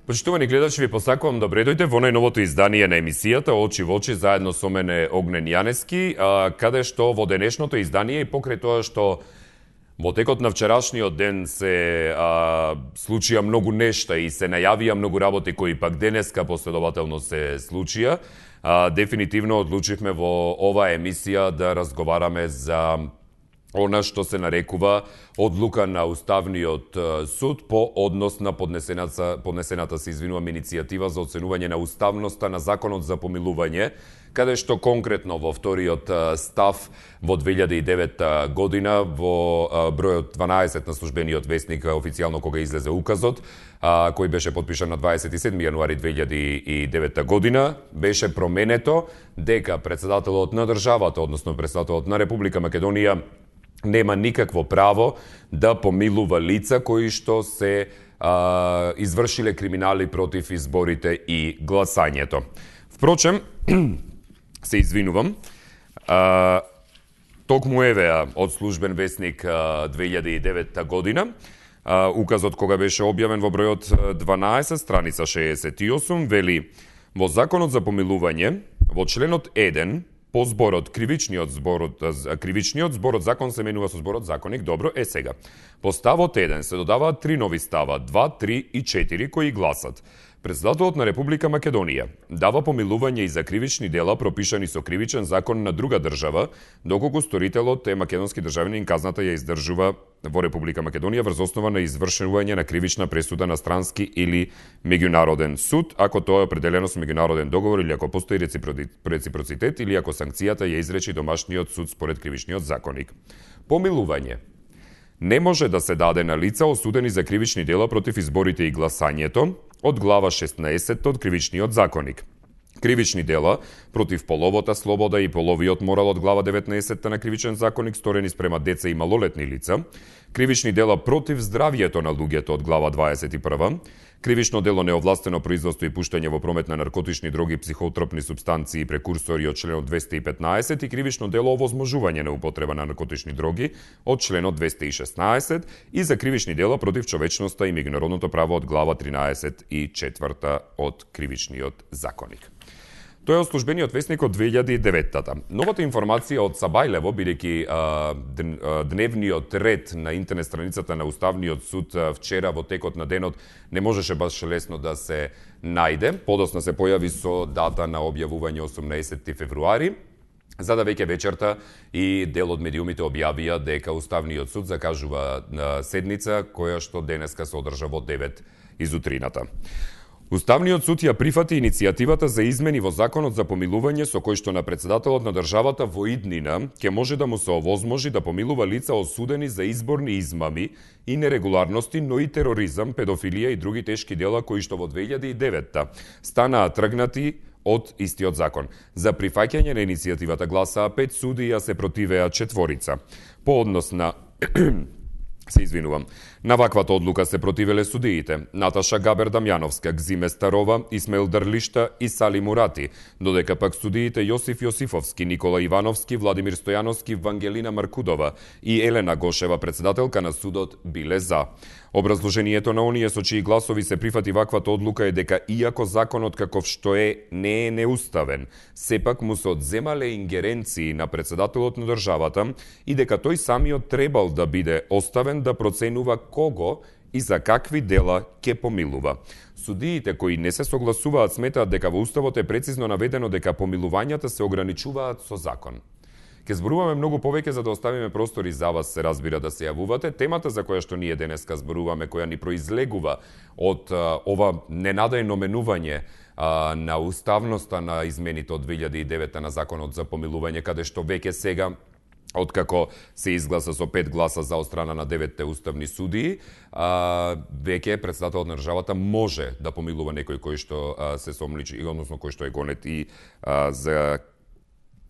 Почитувани гледачи, ви посакувам да дојдете во најновото издание на емисијата Очи во очи заедно со мене Огнен Јанески, каде што во денешното издание и покрај тоа што во текот на вчерашниот ден се случија многу нешта и се најавија многу работи кои пак денеска последователно се случија, дефинитивно одлучивме во оваа емисија да разговараме за она што се нарекува одлука на Уставниот суд по однос на поднесената се иницијатива за оценување на уставноста на Законот за помилување, каде што конкретно во вториот став во 2009 година во бројот 12 на службениот весник официјално кога излезе указот, кој беше подпишан на 27 јануари 2009 година, беше променето дека председателот на државата, односно председателот на Република Македонија, нема никакво право да помилува лица кои што се извршиле криминали против изборите и гласањето. Впрочем, се извинувам, токму евеа од службен весник 2009 година, указот кога беше објавен во бројот 12, страница 68, вели: во Законот за помилување, во членот 1, по зборот кривичниот зборот закон се менува со зборот законик. Добро, сега. По ставот 1 се додаваат 3 нови става, 2, 3 и 4, кои гласат: Председателот на Република Македонија дава помилување и за кривични дела пропишани со кривичен закон на друга држава, доколку сторителот е македонски државјанин, казната ја издржува во Република Македонија врз основа на извршување на кривична пресуда на странски или меѓународен суд, ако тоа е определено со меѓународен договор или ако постои реципроцитет или ако санкцијата ја изречи домашниот суд според кривичниот законик. Помилување не може да се даде на лица осудени за кривични дела против изборите и гласањето од глава 16 од кривичниот законик. Кривични дела против половата слобода и половиот морал од глава 19 на кривичен законик сторени спрема деца и малолетни лица, кривични дела против здравјето на луѓето од глава 21, кривично дело неовластено производство и пуштање во промет на наркотични дроги, психотропни супстанции и прекурсори од членот 215 и кривично дело овозможување на употреба на наркотични дроги од членот 216 и за кривични дела против човечноста и меѓународното право од глава 13 и 4 од кривичниот законик. Тоа е од службениот весник од 2009-та. Новата информација од Сабајлево, бидејќи дневниот ред на интернет страницата на Уставниот суд вчера во текот на денот не можеше баш лесно да се најде. Подосна се појави со дата на објавување 18 февруари, за да веќе вечерта и дел од медиумите објавија дека Уставниот суд закажува седница која што денеска се одржа во 9 изутрината. Уставниот суд ја прифати иницијативата за измени во Законот за помилување со кој што на председателот на државата во иднина ќе може да му се овозможи да помилува лица осудени за изборни измами и нерегуларности, но и тероризам, педофилија и други тешки дела кои што во 2009 станаа тргнати од истиот закон. За прифаќање на иницијативата гласаа 5 суди, а се противеа 4. По однос на на ваквата одлука се противеле судиите Наташа Габер Дамјановска, Гзиме Старова, Исмаил Дрлишта и Сали Мурати, додека пак судиите Јосиф Јосифовски, Никола Ивановски, Владимир Стојановски, Вангелина Маркудова и Елена Гошева, председателка на судот, биле за. Образложението на оние со чии гласови се прифати ваквата одлука е дека иако законот каков што не е неуставен, сепак му се одземале ингеренции на председателот на државата и дека тој самиот требал да биде оставен да проценува кого и за какви дела ќе помилува. Судиите кои не се согласуваат сметаат дека во Уставот е прецизно наведено дека помилувањата се ограничуваат со закон. Ке зборуваме многу повеќе за да оставиме простори за вас, се разбира, да се јавувате. Темата за која што ние денеска зборуваме, која ни произлегува од ова ненадајно менување на уставноста на измените од 2009 на Законот за помилување, каде што веќе сега, откако се изгласа со 5 гласа за од страна на 9 уставни судии, веќе председателот на државата може да помилува некој кој што се сомничи, односно кој што е гонет и за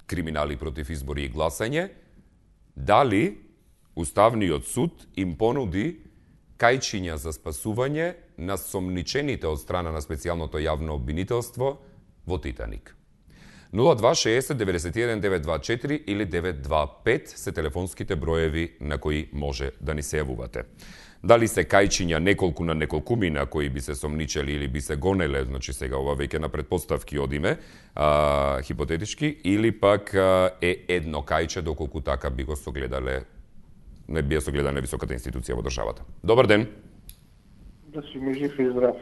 криминали против избори и гласање. Дали Уставниот суд им понуди кајчиња за спасување на сомничените од страна на специјалното јавно обвинителство во Титаник. 02 60 91 924 или 925 се телефонските броеви на кои може да ни се јавувате. Дали се кајчиња неколку на неколкумина кои би се сомничели или би се гонеле, значи сега ова веќе на предпоставки одиме, хипотетички, или пак е едно кајче доколку така би го согледале, не би согледале високата институција во државата. Добар ден. Да си ми жив и здрав.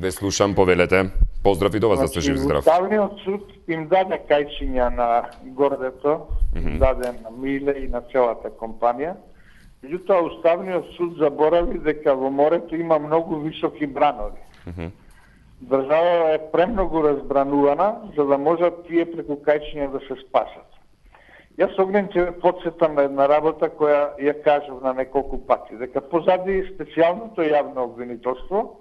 Ве слушам, повелете. Поздрав и до вас, да сте жив и здрав. Уставниот суд им даде кајчиња на Гордето, даде на Миле и на целата компанија. Меѓутоа, Уставниот суд заборави дека во морето има многу високи бранови. Држава е премногу разбранувана, за да можат тие преку кајчиња да се спасат. Јас огнен ќе подсетам на една работа која ја кажав на неколку пати, дека позади специјалното јавно обвинителство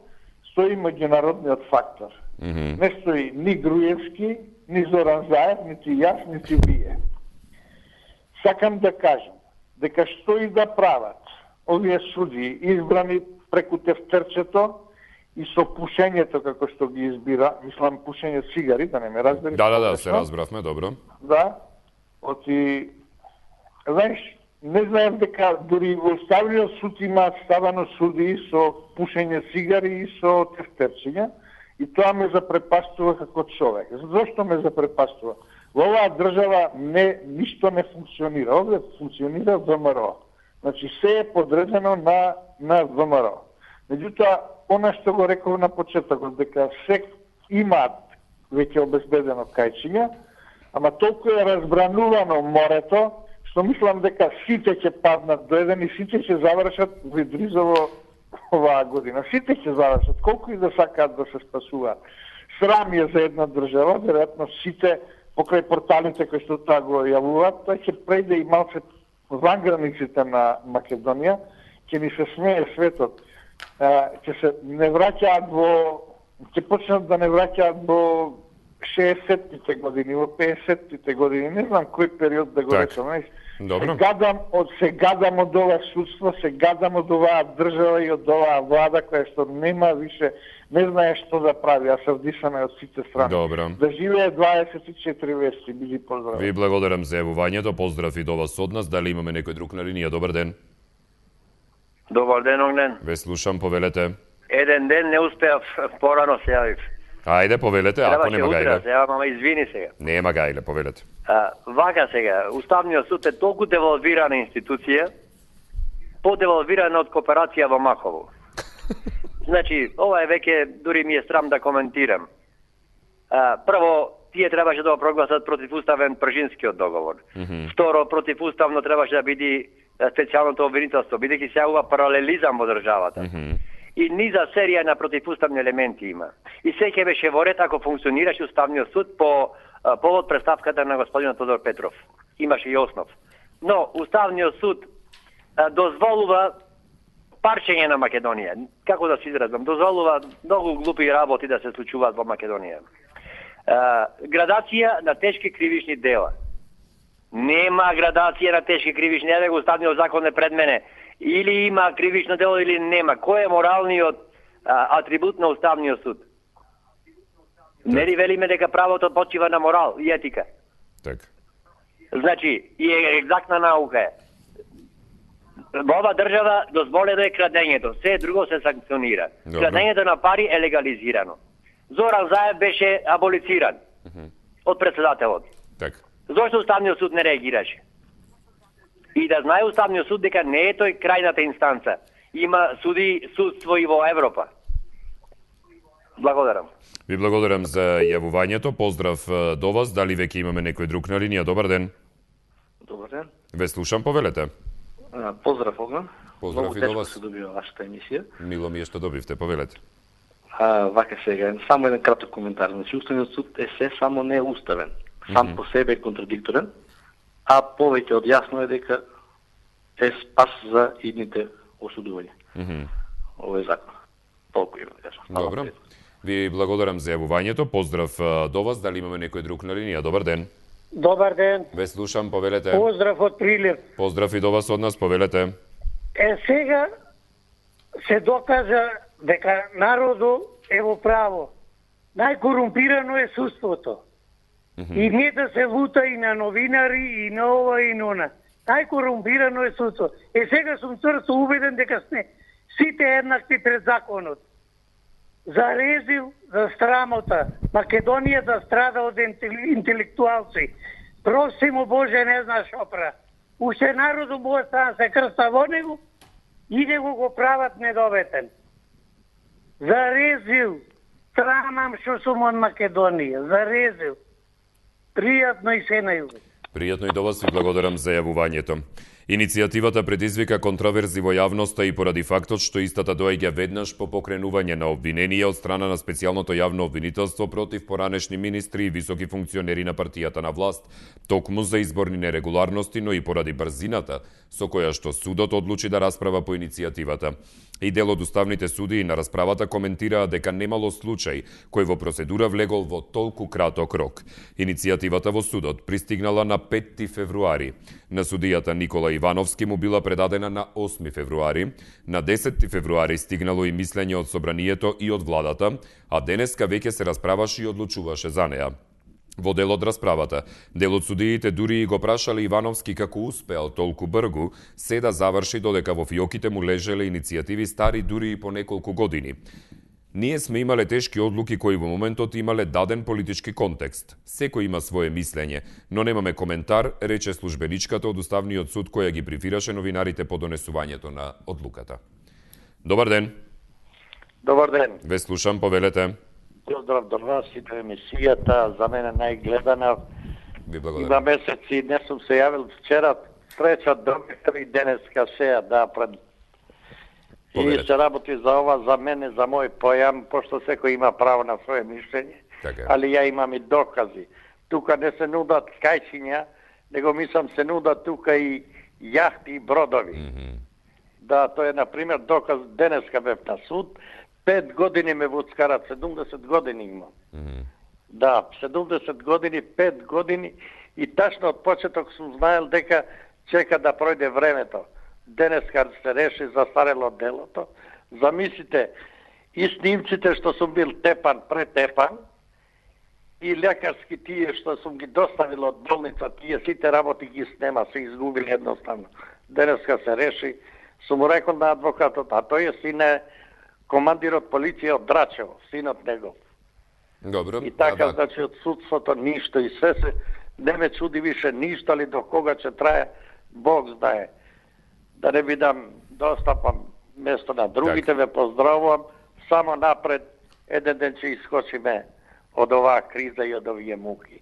стои меѓународниот фактор. Не стои ни Груевски, ни Зоран Заев, нити јас, нити вие. Сакам да кажам дека што и да прават овие суди избрани преку тефтерчето и со пушењето како што ги избира, мислам пушење цигари, да не ме разбери. Да, се разбравме, добро. Да, знаеш, не знаем дека дури во Уставниот суд има ставано суди со пушење цигари и со тефтерчиња, и тоа ме запрепастува како човек. Зошто ме запрепастува? Во оваа држава ништо не функционира. Овде функционира ВМРО. Значи, се е подредено на ВМРО. Меѓутоа, она што го реков на почетокот, дека се имаат веќе обезбедено кајчиња, ама толку е разбранувано морето, што мислам дека сите ќе паднат до еден и сите ќе завршат во Идризово оваа година. Сите ќе завршат, колку и да сакаат да се спасуваат. Срам е за една држава, веројатно сите покрај порталите кои што тоа го јавуваат, тоа ќе прејде и малце ван границите на Македонија, ќе ни се смее светот. Ќе почнат да не враќаат во 60-тите години, во 50-тите години, не знам кој период да го речам. Се гадам од ова судство, се гадам од оваа држава и од оваа влада која што нема више, не знае што да прави, а се вдишаме од сите страни. Добро. Да живее 24 вести, биди поздрав. Ви благодарам за јавувањето, поздрав и до вас од нас. Дали имаме некој друг на линија? Добар ден. Добар ден, Огнен. Ве слушам, повелете. Еден ден не успеав, порано се јавив. Ајде, повелете, ако нема гајле. Треба ама извини сега. Нема гајле, повелете. Вака сега, Уставниот суд е толку девалвирана институција, подевалвирана од кооперација во Махово. Значи, ова е веќе, дури ми е срам да коментирам. Прво, тие требаше да го прогласат противуставен Пржинскиот договор. Второ, противуставно требаше да биде специјалното обвинителство, бидејќи се јавува паралелизам во државата. И низа серија на противуставни елементи има. И се ќе беше во ред ако функционираше Уставниот суд по повод представката на господинот Тодор Петров. Имаше и основ. Но Уставниот суд дозволува парчење на Македонија. Како да се изразам? Дозволува многу глупи работи да се случуваат во Македонија. Градација на тешки кривични дела. Нема градација на тешки кривични дела, го Уставниот закон е пред мене. Или има кривично дело или нема. Кој е моралниот атрибут на Уставниот суд? Нели велиме дека правото почива на морал и етика? Така. Значи, и екзактна наука е. Во оваа држава дозволено е крадењето, се друго се санкционира. Крадењето на пари е легализирано. Зоран Заев беше аболициран од председателот. Така. Зошто Уставниот суд не реагираше? И да знае Уставниот суд дека не е тој крајната инстанца. Има судство и во Европа. Благодарам. Ви благодарам за јавувањето. Поздрав до вас. Дали веќе имаме некој друг на линија? Добар ден. Добар ден. Ве слушам, повелете. Поздрав, Огнен. Поздрав и до вас. Се добива вашата емисија. Мило ми е што добивте, повелете. Вака сега, само еден краток коментар. Значи, Уставниот суд е се само не уставен. Сам по себе е контрадикторен, а повеќе од јасно е дека е спас за идните осудувања. Овој закон. Толку има да кажам. Добро. Ви благодарам за јавувањето. Поздрав до вас. Дали имаме некој друг на линија? Добар ден. Добар ден. Ве слушам, повелете. Поздрав од Прилеп. Поздрав и до вас од нас, повелете. Сега се докажа дека народот е во право. Најкорумпирано е судството. И не да се лута и на новинари, и на ова, и на она. Најкорумпирано е судство. Сега сум тврсто убеден дека сме сите еднакви пред законот. За резил, за срамота. Македонија да страда од интелектуалци. Прости му Боже, не знаш опра. Уште народу му остана се крста во него и да го прават недоветен. За резил. Срамам што сум од Македонија. За резил. Пријатно и се најубаво. Пријатно и до вас, ви благодарам за јавувањето. Иницијативата предизвика контроверзи во јавноста и поради фактот што истата доаѓа веднаш по покренување на обвиненија од страна на специјалното јавно обвинителство против поранешни министри и високи функционери на партијата на власт, токму за изборни нерегуларности, но и поради брзината со која што судот одлучи да расправа по иницијативата. И дел од уставните судии на расправата коментираа дека немало случај кој во процедура влегол во толку краток рок. Иницијативата во судот пристигнала на 5 февруари. На судијата Никола Ивановски му била предадена на 8 февруари. На 10 февруари стигнало и мислење од собранието и од владата, а денеска веќе се расправаше и одлучуваше за неа. Во дел од расправата, дел од судиите дури и го прашале Ивановски како успеал толку бргу, се да заврши додека во фиоките му лежеле иницијативи стари дури и по неколку години. Ние сме имале тешки одлуки кои во моментот имале даден политички контекст. Секој има свое мислење, но немаме коментар, рече службеничката од Уставниот суд која ги брифираше новинарите по донесувањето на одлуката. Добар ден. Добар ден. Ве слушам, повелете. Поздрав до вас и до емисијата, за мене најгледана. Ви благодарам. Има месеци, не сум се јавил вчера, среќа добив и денеска сеја да пред. И се работи за ова, за мене, за мој појам, пошто секој има право на своje мишленје, али ја имам и докази. Тука не се нудат кајчиња, него мислам се нудат тука и јахти и бродови. Да, тоа е, например, доказ денеска бев на суд, 5 години ме вуцкарат, 70 години имам. Да, 70 години, 5 години и тачно од почеток сум знаел дека чека да пројде времето. Денеска се реши застарело делото. Замислите, и снимците што сум бил тепан, претепан, и лекарски тие што сум ги доставил од болница, тие сите работи ги снема, се изгубили едноставно. Денеска се реши, сум му рекол на адвокатот, а тој е сине командирот полиција од Драчево, синот негов. Добро. И така, значи, од судството ништо и се не ме чуди више ништо, али до кога ќе трае, Бог знае. Да не видам, достапам место на другите, ве поздравувам, само напред, еден ден ќе искочиме од оваа криза и од овие муки.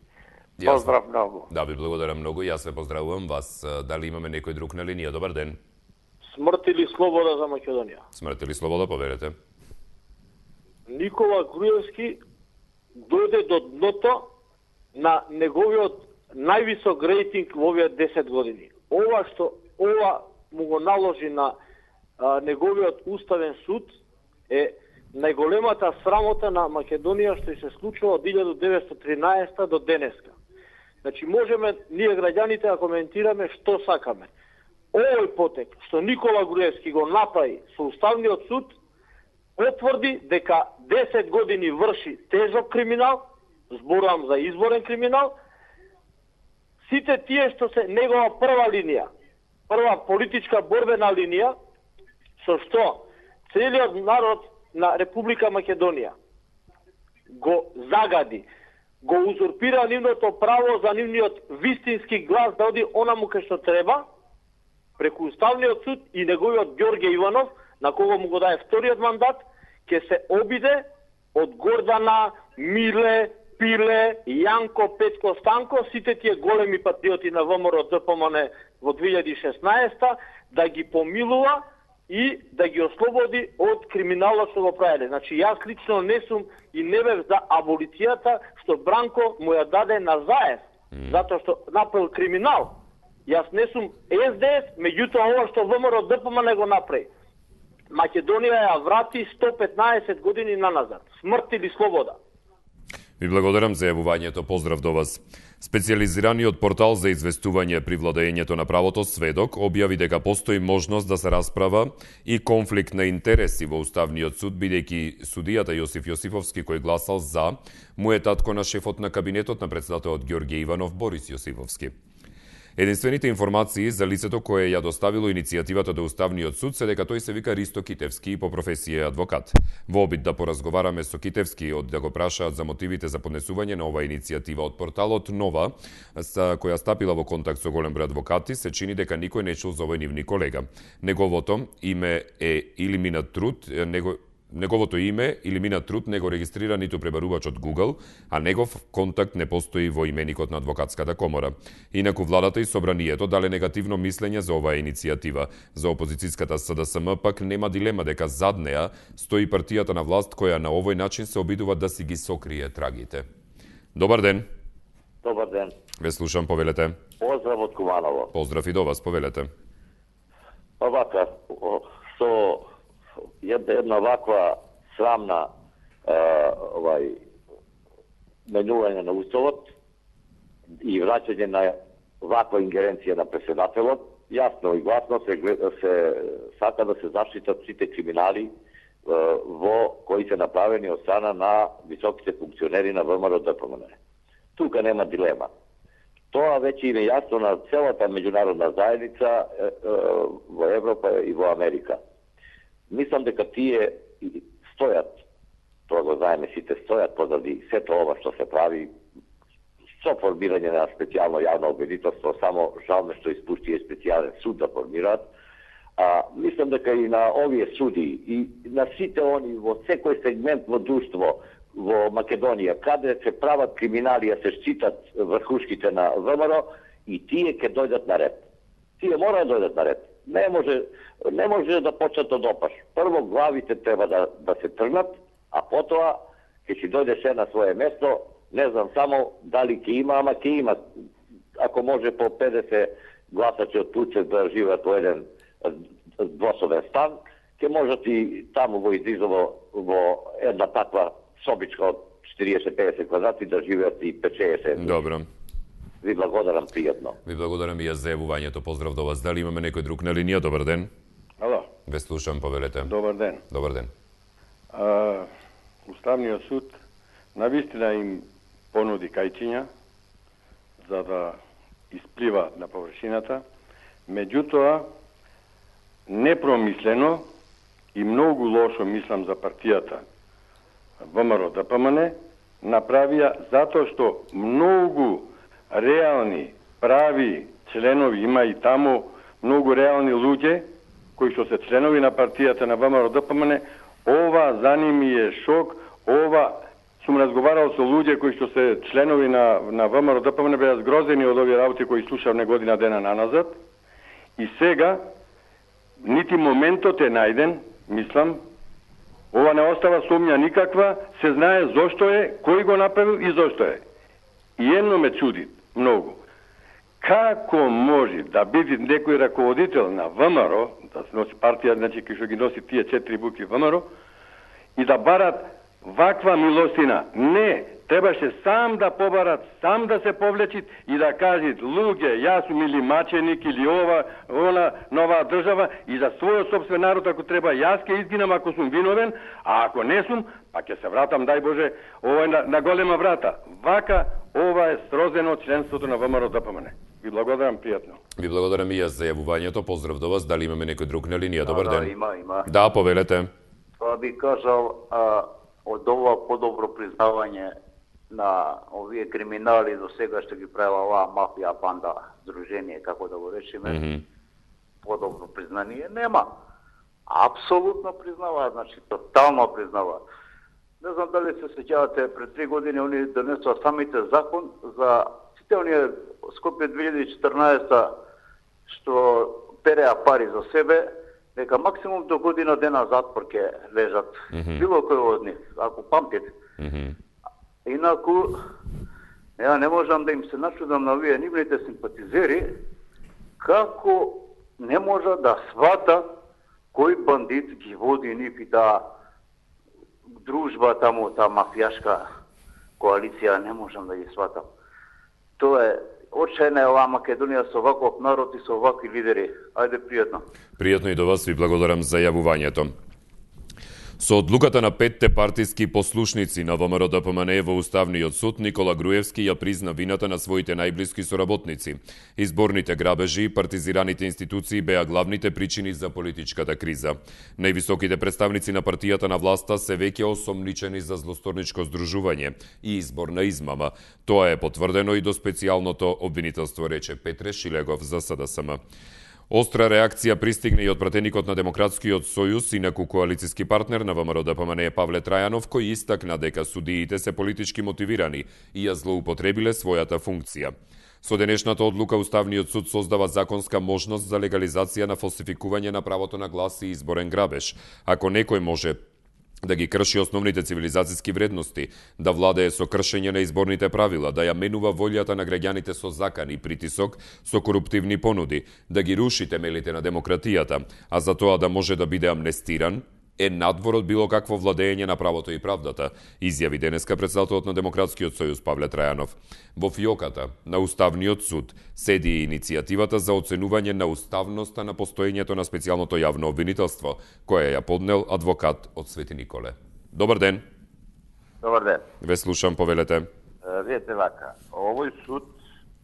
Поздрав многу. Да, ви благодарам многу, јас ве поздравувам вас. Дали имаме некој друг на линија? Добар ден. Смрт или слобода за Македонија? Смрт или слобода, поверете. Никола Груевски дојде до дното на неговиот највисок рейтинг во овие 10 години. Ова му го наложи на неговиот уставен суд е најголемата срамота на Македонија што се случува од 1913 до денеска. Значи можеме ние граѓаните да коментираме што сакаме. Овој потек што Никола Груевски го направи со Уставниот суд потврди дека 10 години врши тежок криминал, зборувам за изборен криминал. Сите тие што се негова прва линија, прва политичка борбена линија, со што целиот народ на Република Македонија го загади, го узурпира нивното право за нивниот вистински глас да оди онаму кај што треба, преку Уставниот суд и неговиот Ѓорѓе Иванов, на кого му го даде вториот мандат, ќе се обиде од Гордана, Миле, Пиле, Јанко, Петко, Станко, сите тие големи патриоти на ВМРО ДПМН во 2016 да ги помилува и да ги ослободи од криминалот што го правеле. Значи, јас лично не сум и не бев за аболицијата што Бранко му ја даде на заев, затоа што направил криминал. Јас не сум СДС, меѓутоа ова што ВМРО ДПМН го направи. Македонија ја врати 115 години наназад. Смрт или слобода? Ви благодарам за јавувањето, поздрав до вас. Специјализираниот портал за известување при владењето на правото Сведок објави дека постои можност да се расправа и конфликт на интереси во Уставниот суд, бидејќи судијата Јосиф Јосифовски, кој гласал за, му е татко на шефот на кабинетот на председателот Ѓорѓе Иванов, Борис Јосифовски. Единствените информации за лицето кое ја доставило иницијативата до Уставниот суд се дека тој се вика Ристо Китевски и по професија е адвокат. Во обид да поразговараме со Китевски од да го прашаат за мотивите за поднесување на оваа иницијатива од порталот Нова, која стапила во контакт со голем број адвокати, се чини дека никој не чул за овој нивни колега. Неговото име или минат труд не го регистрира ниту пребарувач од Google, а негов контакт не постои во именикот на адвокатската комора. Инаку владата и собранието дале негативно мислење за оваа иницијатива. За опозицијската СДСМ пак нема дилема дека зад неа стои партијата на власт која на овој начин се обидува да си ги сокрие трагите. Добар ден. Добар ден. Ве слушам, повелете. Поздрав од Куманово. Поздрав и до вас, повелете. Овака, со една ваква срамна менување на уставот и враќање на ваква ингеренција на председателот, јасно и гласно се сака да се заштитат сите криминали кои се направени од страна на високите функционери на ВМРО ДПМН. Тука нема дилема. Тоа веќе им е јасно на целата меѓународна заедница во Европа и во Америка. Мислам дека тие стојат, тоа го знаеме сите, стојат позади сето ова што се прави со формирање на специјално јавно обвинителство, само жалме што испушти специјален суд да формираат. Мислам дека и на овие суди и на сите они во секој сегмент во друштво во Македонија, каде се прават криминали, се штитат врхушките на ВМРО, и тие ќе дојдат на ред. Тие мора да дојдат на ред. Не може да почнат од опаш. Прво главите треба да се тргнат, а потоа ќе си дојде се на свое место. Не знам само дали ќе има, ама ќе има. Ако може по 50 гласачи од Туцев да живеат во еден двособен стан, ќе можат и таму во Изизово во една таква собичка од 40-50 квадрати да живеат и 5-60. Добро. Ви благодарам пријатно. Ви благодарам и јас за јавувањето. Поздрав до вас. Дали имаме некој друг на линија? Добар ден. Ало. Ве слушам, повелете. Добар ден. Добар ден. Уставниот суд навистина им понуди кајчиња за да исплива на површината, меѓутоа непромислено и многу лошо, мислам, за партијата ВМРО ДПМН направија затоа што многу реални, прави членови, има и таму многу реални луѓе кои што се членови на партијата на ВМРО ДПМН. Ова за ними е шок. Ова сум разговарал со луѓе кои што се членови на ВМРО ДПМН, беа згрозени од овие работи кои слушав година дена наназад. И сега нити моментот е најден, мислам. Ова не остава сумња никаква, се знае зошто е, кој го направил и зошто е. И едно ме чуди многу. Како може да биде некој раководител на ВМРО, да се носи партија, значи кој што ги носи тие 4 букви ВМРО, и да барат ваква милостина? Не, требаше сам да побарат, сам да се повлечит и да кажат: луѓе, јас сум или маченик, или она нова држава, и за својот собствен народ, ако треба, јас ќе изгинам ако сум виновен, а ако не сум, па ќе се вратам, дај Боже, ова на голема врата. Вака, ова е срозено членството на ВМРО ДПМН. Ви благодарам пријатно. Ви благодарам и јас за јавувањето. Поздрав до вас. Дали имаме некој друг на линија? Добар ден. Има. Да, повелете. Тоа би кажал, од ова подобро признавање на овие криминали до сега што ги правила оваа мафија, банда, здружение, како да го речеме, подобро признание нема. Апсолутно признаваат, значи тотално признаваат. Не знам дали се сеќавате, пред 3 години они донесоа самите закон за сите оние Скопје 2014 што переа пари за себе, дека максимум до година дена затвор ќе лежат. Било кој од нив, ако памтите. Инаку, ја не можам да им се начудам на овие нивните симпатизери, како не може да свата кој бандит ги води нив и да дружба таму, та мафијашка, коалиција не можам да ги сватам. Тоа е очајна е оваа Македонија со ваков народ и со вакви лидери. Ајде, пријатно. Пријатно и до вас, ви благодарам за јавувањето. Со одлуката на 5 партиски послушници на ВМРО ДПМНЕ во Уставниот суд, Никола Груевски ја призна вината на своите најблиски соработници. Изборните грабежи и партизираните институции беа главните причини за политичката криза. Највисоките представници на партијата на власта се веќе осомничени за злосторничко здружување и изборна измама. Тоа е потврдено и до специјалното обвинителство, рече Петре Шилегов за СДСМ. Остра реакција пристигне и од пратеникот на Демократскиот сојуз, инаку коалициски партнер на ВМРО ДПМНЕ Павле Трајанов, кој истакна дека судиите се политички мотивирани и ја злоупотребиле својата функција. Со денешната одлука Уставниот суд создава законска можност за легализација на фалсификување на правото на глас и изборен грабеж. Ако некој може да ги крши основните цивилизацијски вредности, да владее со кршење на изборните правила, да ја менува волјата на граѓаните со закан и притисок, со коруптивни понуди, да ги руши темелите на демократијата, а за тоа да може да биде амнестиран, е надвор од било какво владење на правото и правдата, изјави денеска претседателот на Демократскиот сојуз Павле Трајанов. Во фиоката на Уставниот суд седи и иницијативата за оценување на уставноста на постоењето на специјалното јавно обвинителство, која ја поднел адвокат од Свети Николе. Добар ден. Добар ден. Ве слушам, повелете. Видете вака, овој суд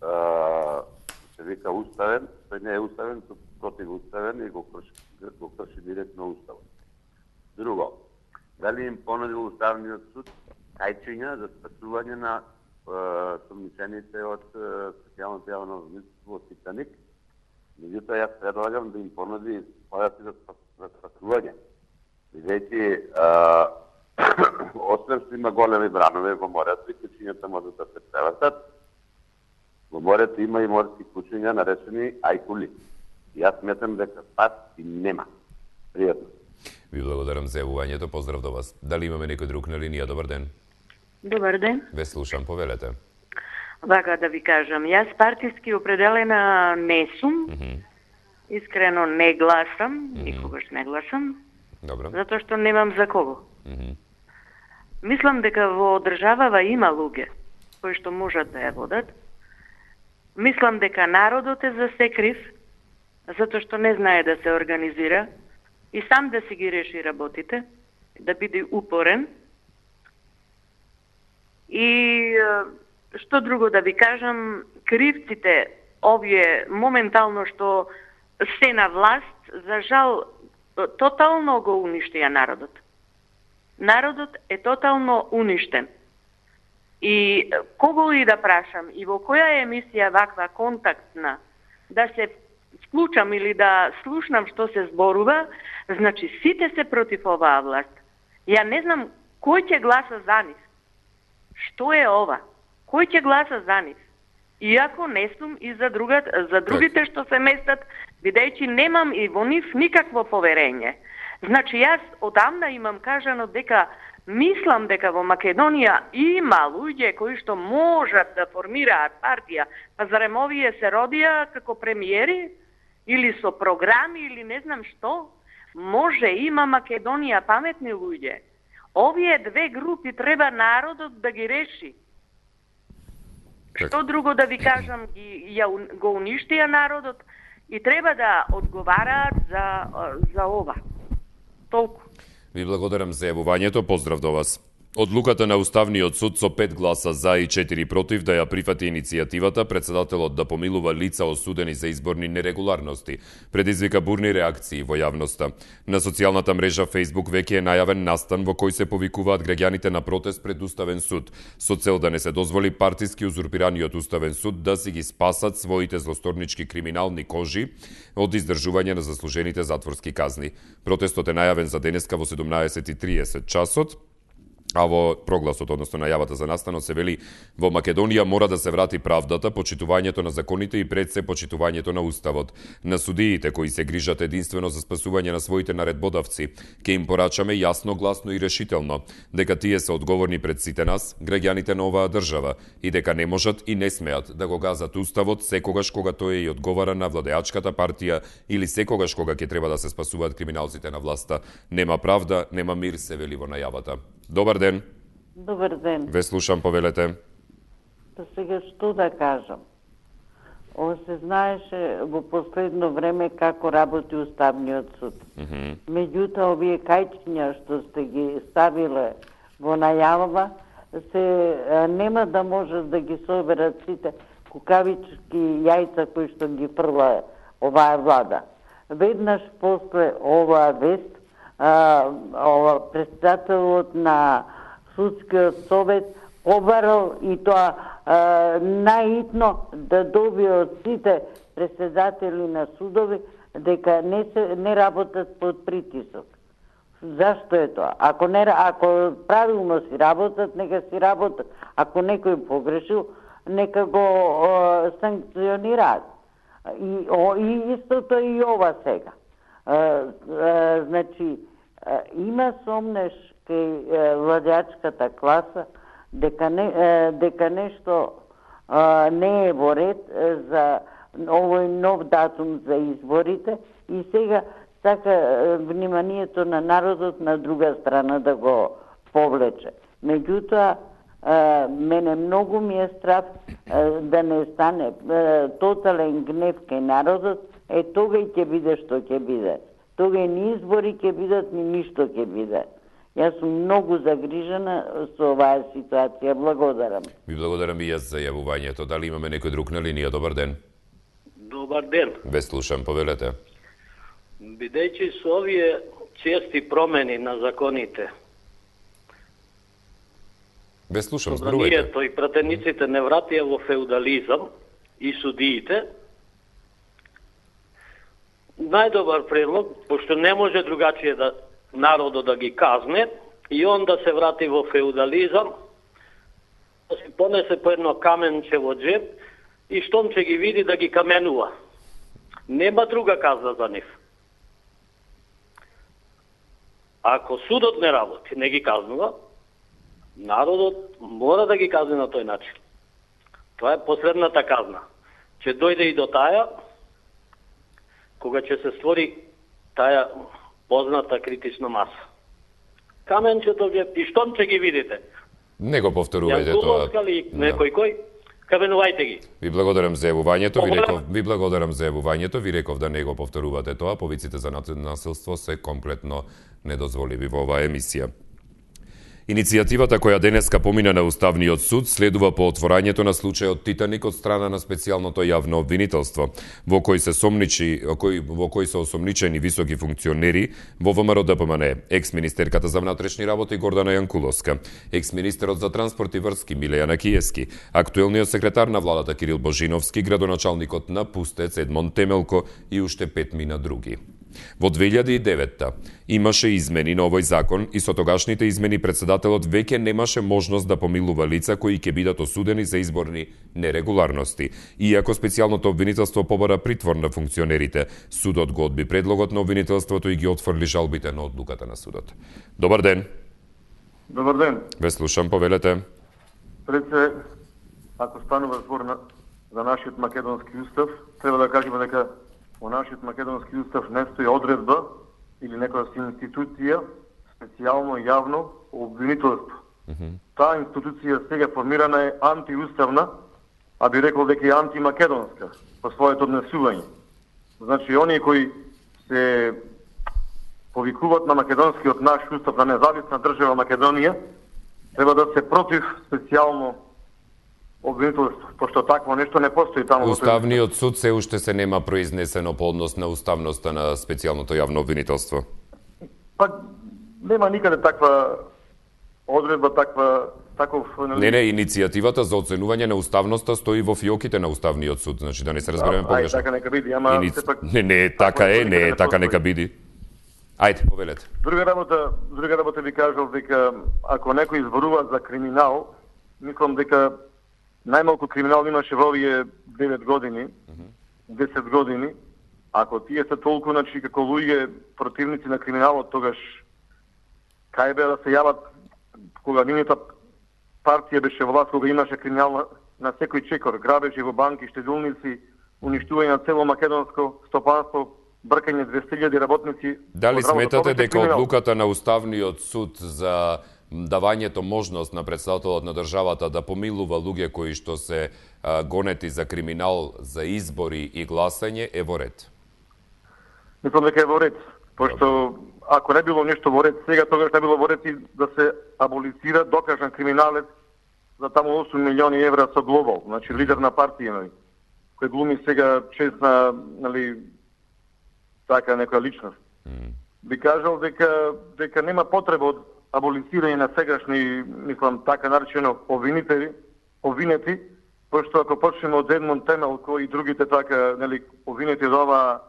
се вика уставен, тој не е уставен, тој противуставен и го крши директно уставот. Друго, дали им понудил Уставниот суд кајчиња за спасување на сомничените од специјалното јавно обвинителство од Титаник, меѓутоа јас предлагам да им понуди појаси за спасување. Бидејќи освен што има големи бранове во морето и кучињата можат да се превртат, во морето има и морски кучиња наречени ајкули. Јас сметам дека спас и нема. Пријатно. Ви благодарам за јавувањето, поздрав до вас. Дали имаме некој друг на линија? Добар ден. Добар ден. Ве слушам, повелете. Вака да ви кажам, јас партиски определена не сум, искрено не гласам, никогаш не гласам, Добро. затоа што немам за кого. Мислам дека во државава има луѓе кои што можат да ја водат. Мислам дека народот е за се крив, затоа што не знае да се организира и сам да си ги реши работите, да биде упорен. И што друго да ви кажам, кривците, овие моментално што се на власт, за жал, тотално го уништија народот. Народот е тотално уништен. И кого и да прашам, и во која емисија ваква контактна, да се вклучам или да слушнам што се зборува, значи сите се против оваа власт. Ја не знам кој ќе гласа за нив. Што е ова? Кој ќе гласа за нив? Иако не сум и за другите што се местат, бидејќи немам и во нив никакво поверење. Значи јас одамна имам кажано дека мислам дека во Македонија има луѓе кои што можат да формираат партија, па зарем овие се родија како премиери или со програми или не знам што, може има Македонија паметни луѓе. Овие две групи треба народот да ги реши. Што друго да ви кажам, го уништија народот и треба да одговараат за ова. Толку. Ви благодарам за јавувањето, поздрав до вас. Одлуката на Уставниот суд со 5 гласа за и 4 против да ја прифати иницијативата претседателот да помилува лица осудени за изборни нерегуларности предизвика бурни реакции во јавноста. На социјалната мрежа Facebook веќе е најавен настан во кој се повикуваат граѓаните на протест пред Уставен суд со цел да не се дозволи партиски узурпираниот Уставен суд да си ги спасат своите злосторнички криминални кожи од издржување на заслужените затворски казни. Протестот е најавен за денеска во 17:30 часот. А во прогласот, односно најавата за настанот, се вели во Македонија мора да се врати правдата, почитувањето на законите и пред се почитувањето на уставот. На судиите кои се грижат единствено за спасување на своите наредбодавци, ке им порачаме јасно, гласно и решително дека тие се одговорни пред сите нас, граѓаните на оваа држава, и дека не можат и не смеат да го газат уставот секогаш кога тој и одговара на владеачката партија или секогаш кога ќе треба да се спасуваат криминалците на власта. Нема правда, нема мир, се вели во најавата. Добар ден. Добар ден. Ве слушам, повелете. Па сега што да кажам? Ово се знаеше во последно време како работи Уставниот суд. Меѓутоа, овие кајчиња што сте ги ставиле во најава, нема да можат да ги соберат сите кукавички јајца кои што ги фрла оваа влада. Веднаш после оваа вест, председателот на Судскиот совет побарал и тоа наитно да добие од сите председатели на судови дека не работат под притисок. Зашто е тоа? Ако правилно си работат, нека си работат. Ако некој погрешил, нека го санкционираат. И истото и ова сега. Значи, има сомнеш кај владеачката класа дека нешто не е во ред за овој нов датум за изборите и сега сака вниманието на народот на друга страна да го повлече. Меѓутоа, мене многу ми е страх да не стане тотален гнев кај народот, тогај ќе биде што ќе биде. Тогај ни избори ќе бидат, ни ништо ќе биде. Јас сум многу загрижена со оваа ситуација. Благодарам. Ви благодарам и јас за јавувањето. Дали имаме некој друг на линија? Добар ден. Добар ден. Ве слушам, повелете. Бидејќи со овие чести промени на законите, ве слушам, зборувајте. и пратениците не вратија во феудализам и судиите, најдобар предлог, пошто не може другачие да народот да ги казне, и он да се врати во феудализам, да си понесе по едно каменче во джеб и штом ќе ги види да ги каменува. Нема друга казна за нив. Ако судот не работи, не ги казнува, народот мора да ги казне на тој начин. Тоа е последната казна. Ќе дојде и до таја, кога ќе се створи таја позната критична маса. Каменчето ќе, и штом ќе ги видите. Не го повторувајте тоа. Некој кој, каменувајте ги. Ви благодарам за јавувањето, ви реков да не го повторувате тоа, повиците за насилство се комплетно недозволиви во оваа емисија. Иницијативата која денеска помина на Уставниот суд следува по отворањето на случајот Титаник од страна на специјалното јавно обвинителство, во кој се осомничени високи функционери во ВМРО ДПМН, екс-министерката за внатрешни работи Гордана Јанкуловска, екс-министерот за транспорт и врски Милејана Киевски, актуелниот секретар на владата Кирил Божиновски, градоначалникот на Пустец Едмон Темелко и уште 5 други. Во 2009 имаше измени на овој закон и со тогашните измени председателот веќе немаше можност да помилува лица кои ќе бидат осудени за изборни нерегуларности. Иако специјалното обвинителство побара притвор на функционерите, судот го одби предлогот на обвинителството и ги отфрли жалбите на одлуката на судот. Добар ден. Добар ден. Ве слушам, повелете. Пред се, ако станува збор за нашиот македонски устав, треба да кажеме дека во нашиот македонски устав не стои одредба или некоја институција специјално јавно обвинителство. Таа институција сега формирана е антиуставна, а би рекол дека е антимакедонска по своето однесување. Значи, оние кои се повикуваат на македонскиот наш устав на независна држава Македонија, треба да се против специјално обвинителство, пошто такво нешто не постои таму. Уставниот суд се уште се нема произнесено по однос на уставноста на специјалното јавно обвинителство. Па нема никаде таква одредба, таков... Не, иницијативата за оценување на уставноста стои во фиоките на Уставниот суд, значи да не се разбереме погрешно. Така нека биди, ама сепак... Не, така нека биди. Ајде, повелете. Друга работа ви кажал дека ако некој изборува за криминал, мислам дека најмалку криминал имаше во овие 9 години, 10 години. Ако тие се толку, значи, како луѓе противници на криминалот, тогаш кај бе да се јават кога нивната партија беше власт, кога имаше криминал на секој чекор, грабежи во банки, штедилници, уништување на цело македонско стопанство, бркање 200.000 работници. Дали сметате дека одлуката на Уставниот суд за давањето можност на председателот на државата да помилува луѓе кои што се гонети за криминал, за избори и гласање е во ред? Мислам дека е во ред, пошто ако не било нешто во ред сега, тогаш не било во ред и да се аболицира докажан криминалец за таму 8 милиони евра со глобал, значи лидер на партија, нали, кој глуми сега честна, нали, така некоја личност. Би кажал дека нема потреба од аболицирање на сегашни, мислам, така наречено обвинети, пошто ако почнеме од Едмон Темел, кој и другите така, нели, обвинети од ова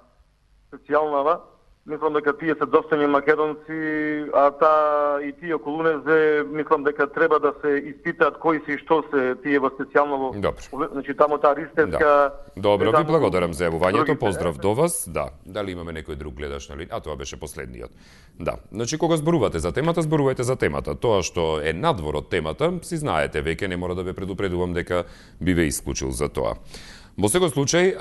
специјалнава, мислам дека тие се достойни македонци, а и тие околу незе, мислам дека треба да се испитаат кои се и што се тие во специјално. Значи таму таа ристерска. Добро, ви благодарам за јавувањето. Поздрав до вас. Да, дали имаме некој друг гледаш на линија? А тоа беше последниот. Да, значи кога зборувате за темата, зборувајте за темата. Тоа што е надвор од темата, си знаете, веќе не мора да ве предупредувам дека би ве исклучил за тоа. Во секој случај,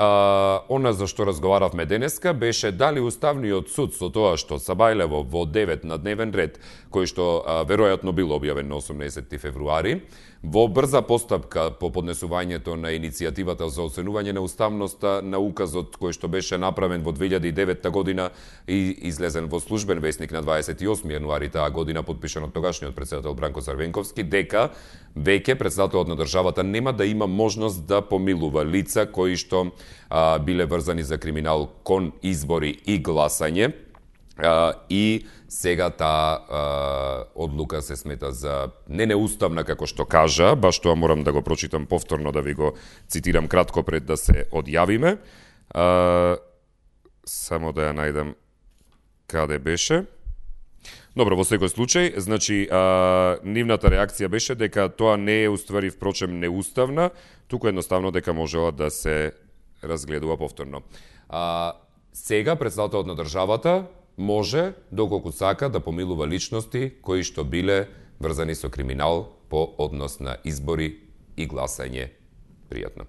она за што разговаравме денеска беше дали Уставниот суд со тоа што Сабајлево во 9 на дневен ред, кој што веројатно бил објавен на 18 февруари, во брза постапка по поднесувањето на иницијативата за оценување на уставноста на указот кој што беше направен во 2009 година и излезен во службен весник на 28 јануари таа година, подпишан од тогашниот председател Бранко Црвенковски, дека веќе председателот на државата нема да има можност да помилува лица кои што биле врзани за криминал кон избори и гласање. И сега таа одлука се смета за неуставна, како што кажа, баш тоа морам да го прочитам повторно, да ви го цитирам кратко пред да се одјавиме. Само да ја најдам каде беше. Добро, во секој случај, значи, нивната реакција беше дека тоа не е уствари впрочем неуставна, туку едноставно дека можела да се разгледува повторно. Сега председателот на државата може, доколку сака, да помилува личности кои што биле врзани со криминал по однос на избори и гласање. Пријатно.